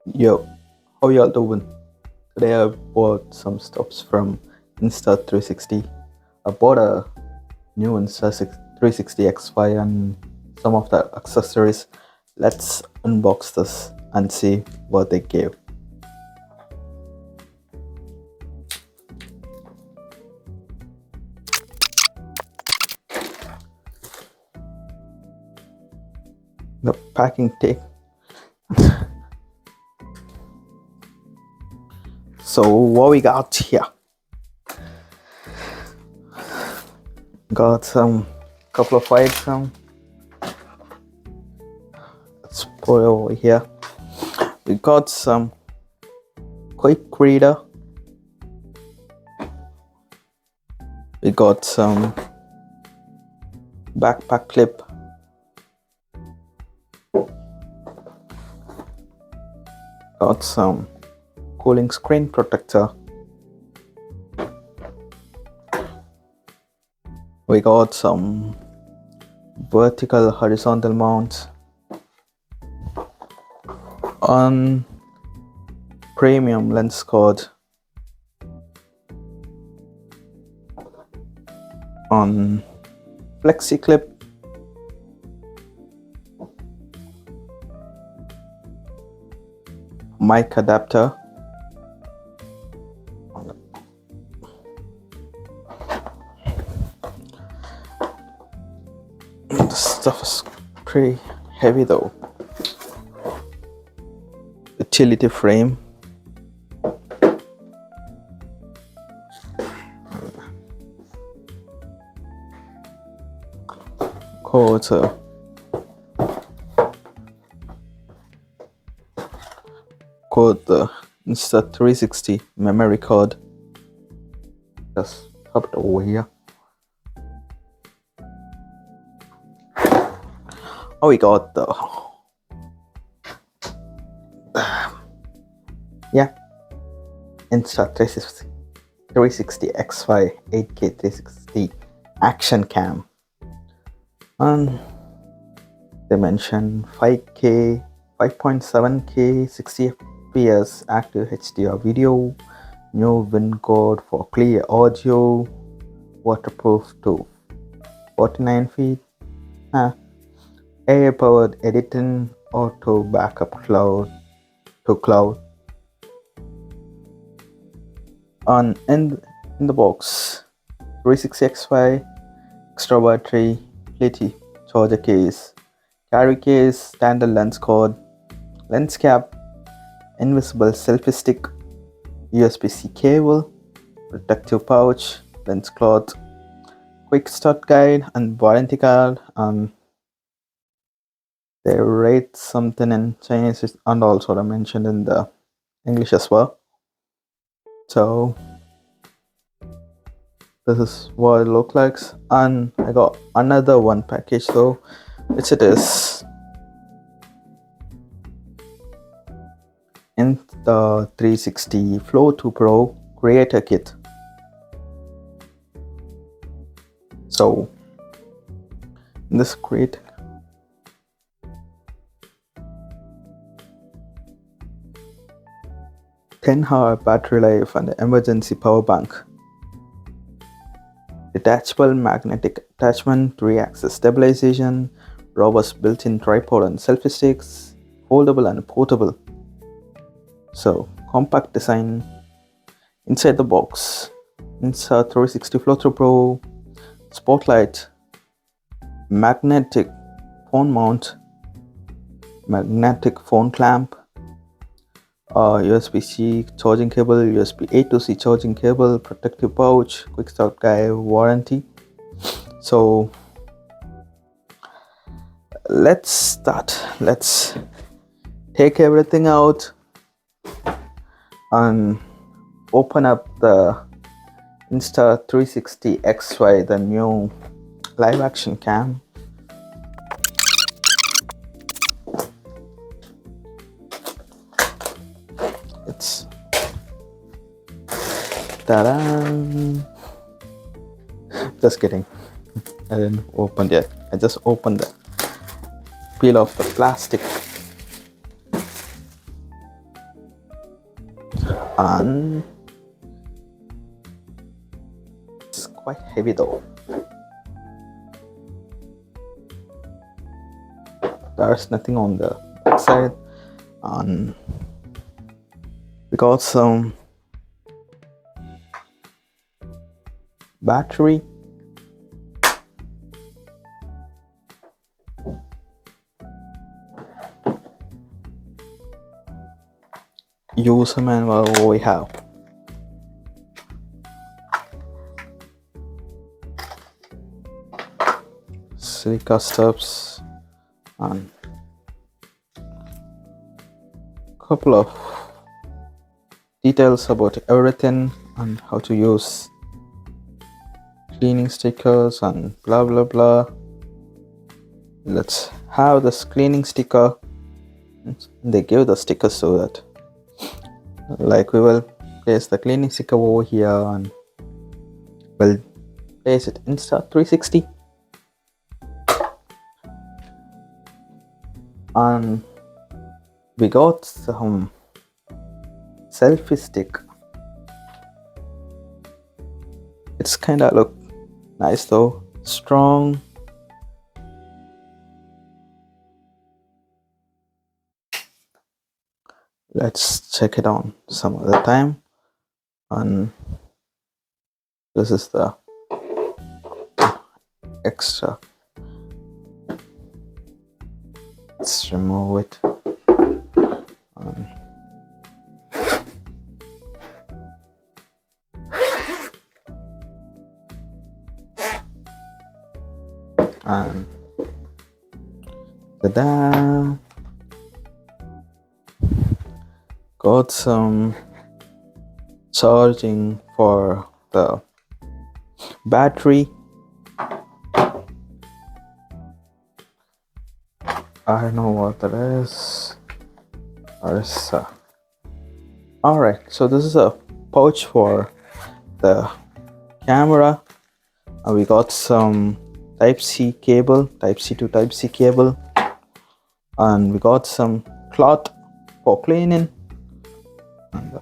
Yo, how y'all doing? Today I bought some stuffs from Insta 360. I bought a new Insta 360 XY and some of the accessories. Let's unbox this and see what they gave. The packing tape. So what we got here? Got some couple of items. Let's put it over here. We got some quick reader. We got some backpack clip. Got some cooling screen protector. We got some vertical horizontal mounts on premium lens cord, on flexi clip, mic adapter, this stuff is pretty heavy though. Utility frame, quarter, the Insta 360 memory card. Just pop it over here. Oh, we got the Insta 360 XY 8K 360 action cam, and they mention 5K 5.7K 60 FPS active HDR video, new wind guard for clear audio, waterproof to 49 feet, AI powered editing, auto backup cloud to cloud. On in the box, 360XY, extra battery, plate charger case, carry case, standard lens cord, lens cap, invisible selfie stick, USB-C cable, protective pouch, lens cloth, quick start guide and warranty card. They rate something in Chinese and also they mentioned in the English as well. So this is what it looks like, and I got another one package though, which it is in the 360 Flow 2 Pro Creator Kit. So in this crate, "10-hour battery life and emergency power bank, detachable magnetic attachment, 3-axis stabilization, robust built-in tripod and selfie sticks, foldable and portable." So compact design. Inside the box, Insta 360 Flow 2 Pro spotlight, magnetic phone mount, magnetic phone clamp, USB-C charging cable, USB A to C charging cable, protective pouch, quick start guide, warranty. So let's start. Let's take everything out and open up the Insta 360 XY, the new live action cam. It's ta-da! Just kidding. I didn't open yet. I just opened the peel off the plastic. And it's quite heavy though. There's nothing on the back side, and we got some battery. User manual we have. Silica steps and couple of details about everything and how to use cleaning stickers and blah blah blah. Let's have this cleaning sticker. They give the stickers so that like we will place the cleaning sticker over here and we'll place it Insta 360, and we got some selfie stick. It's kinda look nice though, strong. Let's check it on some other time. And this is the extra. Let's remove it. And ta-da! Got some charging for the battery. I don't know what that is. Alright, so this is a pouch for the camera, and we got some Type-C cable, Type-C to Type-C cable, and we got some cloth for cleaning. And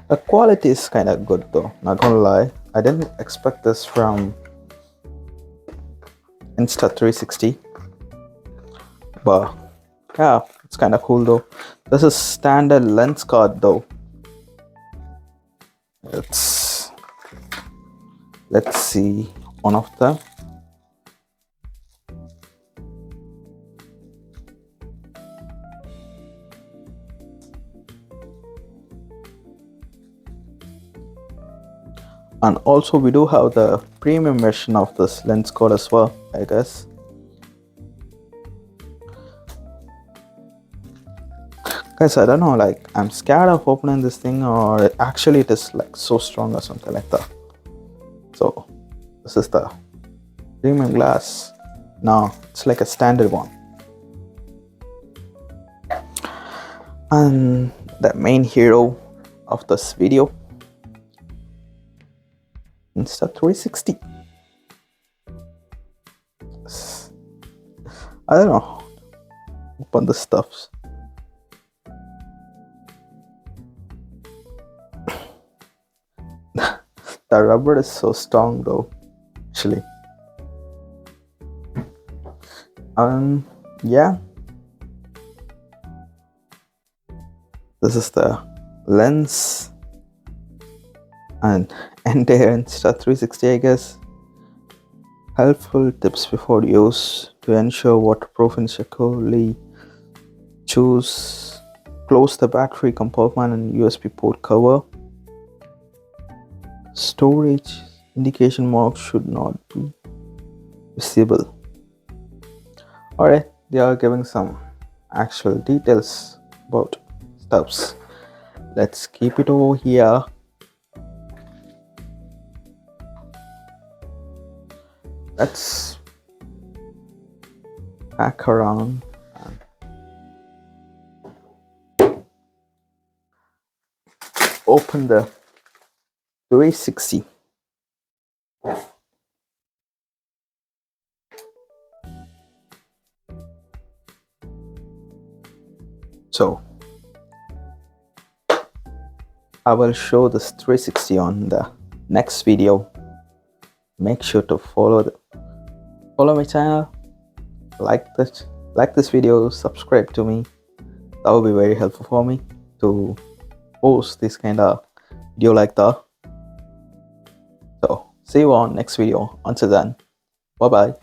the quality is kind of good though, not gonna lie. I didn't expect this from Insta 360, but yeah, it's kind of cool though. This is standard lens card though. Let's see one of them. And also we do have the premium version of this lens card as well, I guess. Guys, I don't know, like I'm scared of opening this thing, or actually it is like so strong or something like that. So this is the premium glass. No, it's like a standard one. And the main hero of this video, Insta 360. I don't know, open the stuffs. The rubber is so strong though, actually. Yeah, this is the lens and entire Insta 360, I guess. Helpful tips before use to ensure waterproof and securely. Close the battery compartment and USB port cover. Storage indication marks should not be visible. Alright, they are giving some actual details about stuffs. Let's keep it over here. Let's pack around and open the 360. So I will show this 360 on the next video. Make sure to follow my channel, like this video, subscribe to me. That will be very helpful for me to post this kind of video like that. So see you on next video. Until then, bye bye.